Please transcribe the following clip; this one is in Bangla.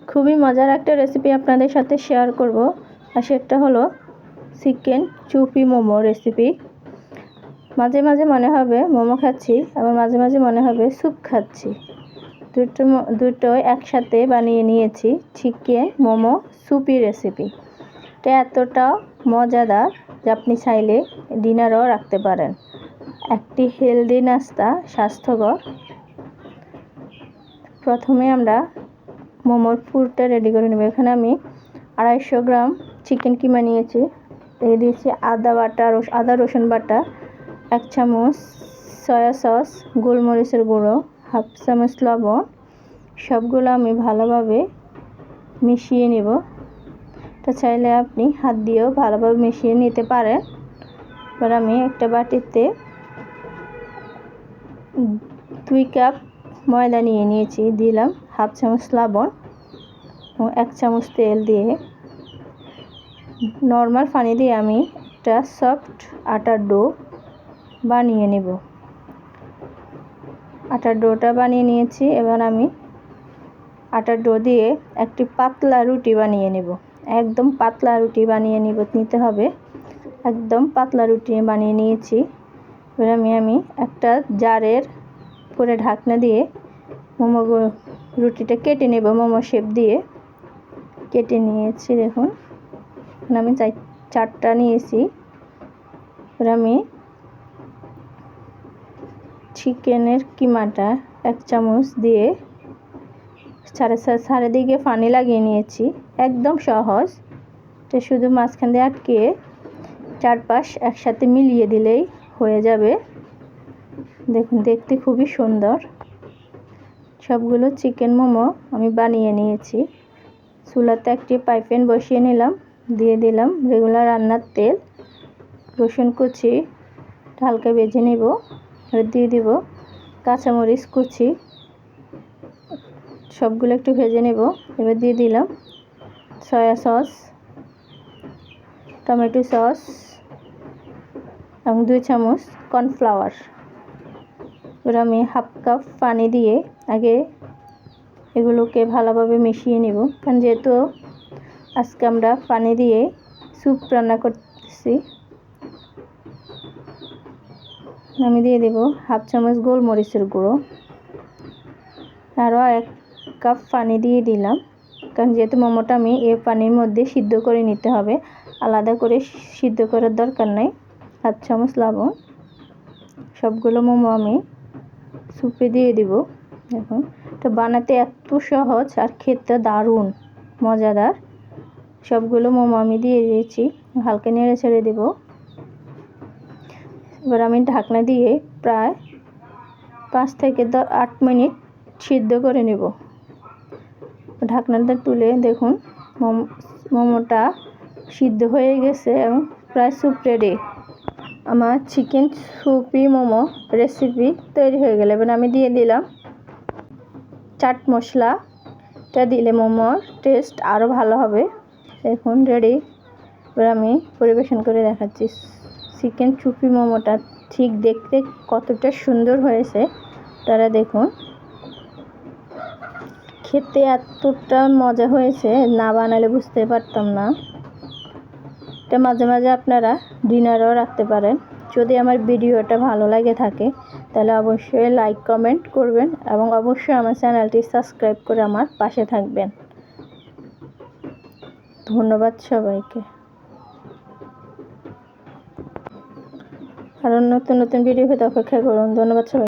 খুবই মজার একটা রেসিপি আপনাদের সাথে শেয়ার করব। আর সেটা হলো চিকেন চুপি মোমো রেসিপি। মাঝে মাঝে মনে হবে মোমো খাচ্ছি, আবার মাঝে মাঝে মনে হবে স্যুপ খাচ্ছি। দুটো একসাথে বানিয়ে নিয়েছি চিকেন মোমো সুপি রেসিপি। এটা এতটা মজাদার যে আপনি চাইলে ডিনারও রাখতে পারেন। একটি হেলদি নাস্তা, স্বাস্থ্যকর। প্রথমে আমরা মোমোর পুরটা রেডি করে নেব। এখানে আমি 250 গ্রাম চিকেন কিমা নিয়েছি। দিয়ে দিয়েছি আদা রসুন বাটা, 1 চামচ সয়া সস, গোলমরিচের গুঁড়ো, 1/2 চামচ লবণ। সবগুলো আমি ভালোভাবে মিশিয়ে নেব। তো চাইলে আপনি হাত দিয়েও ভালোভাবে মিশিয়ে নিতে পারেন। এবার আমি একটা বাটিতে 2 কাপ ময়দা নিয়ে নিয়েছি। দিলাম 1/2 চামচ লবণ ও 1 চামচ তেল দিয়ে নর্মাল পানি দিয়ে আমি একটা সফট আটার ডো বানিয়ে নেব। আটার ডোটা বানিয়ে নিয়েছি। এবার আমি আটার ডো দিয়ে একটি পাতলা রুটি বানিয়ে নেব। একদম পাতলা রুটি বানিয়ে নিতে হবে। একদম পাতলা রুটি বানিয়ে নিয়েছি। এবার আমি একটা জারের উপরে ঢাকনা দিয়ে রুটিটা কেটে নেব। মোমো শেপ দিয়ে কেটে নিয়েছি। দেখুন আমি 4টা নিয়েছি। এবার আমি চিকেনের কিমাটা 1 চামচ দিয়ে চারিদিকে পানি লাগিয়ে নিয়েছি। একদম সহজ। এটা শুধু মাঝখান দিয়ে আটকে চারপাশ একসাথে মিলিয়ে দিলেই হয়ে যাবে। দেখুন দেখতে খুবই সুন্দর। সবগুলো চিকেন মোমো আমি বানিয়ে নিয়েছি। চুলাতে একটি ফ্রাই প্যান বসিয়ে নিলাম। দিয়ে দিলাম রেগুলার রান্নার তেল, রসুন কুচি হালকা ভেজে নেব। এবার দিয়ে দিব কাঁচামরিচ কুচি, সবগুলো একটু ভেজে নেব। এবার দিয়ে দিলাম সয়া সস, টমেটো সস এবং 2 চামচ কর্নফ্লাওয়ার। এবার আমি 1/2 কাপ পানি দিয়ে আগে এগুলোকে ভালোভাবে মিশিয়ে নেব। কারণ যেহেতু আজকে আমরা পানি দিয়ে স্যুপ রান্না করতেছি। আমি দিয়ে দেব 1/2 চামচ গোলমরিচের গুঁড়ো। আরও 1 কাপ পানি দিয়ে দিলাম, কারণ যেহেতু মোমোটা আমি এই পানির মধ্যে সিদ্ধ করে নিতে হবে, আলাদা করে সিদ্ধ করার দরকার নেই। 1/2 চামচ লবণ। সবগুলো মোমো আমি স্যুপে দিয়ে দিব। দেখুন এটা বানাতে এত সহজ আর খেতে দারুণ মজাদার। সবগুলো মোমো আমি দিয়ে দিয়েছি। হালকা নেড়ে ছেড়ে দেব। এবার আমি ঢাকনা দিয়ে প্রায় 5 থেকে 8 মিনিট সিদ্ধ করে নেব। ঢাকনাটা তুলে দেখুন মোমোটা সিদ্ধ হয়ে গেছে এবং প্রায় স্যুপ রেডি। আমার চিকেন সুপি মোমো রেসিপি তৈরি হয়ে গেল। এবার আমি দিয়ে দিলাম চাট মশলাটা। দিলে মোমোর টেস্ট আরও ভালো হবে। দেখুন রেডি। এবার আমি পরিবেশন করে দেখাচ্ছি। চিকেন চুপি মোমোটা ঠিক দেখতে কতটা সুন্দর হয়েছে তারা দেখুন। খেতে এতটা মজা হয়েছে, না বানালে বুঝতে পারতাম না। এটা মাঝে মাঝে আপনারা ডিনারও রাখতে পারেন। যদি আমার ভিডিওটা ভালো লাগে থাকে তাহলে অবশ্যই লাইক কমেন্ট করবেন এবং অবশ্যই আমার চ্যানেলটি সাবস্ক্রাইব করে আমার পাশে থাকবেন। ধন্যবাদ সবাইকে। আরও নতুন নতুন ভিডিও পেতে অপেক্ষা করুন। ধন্যবাদ সবাই।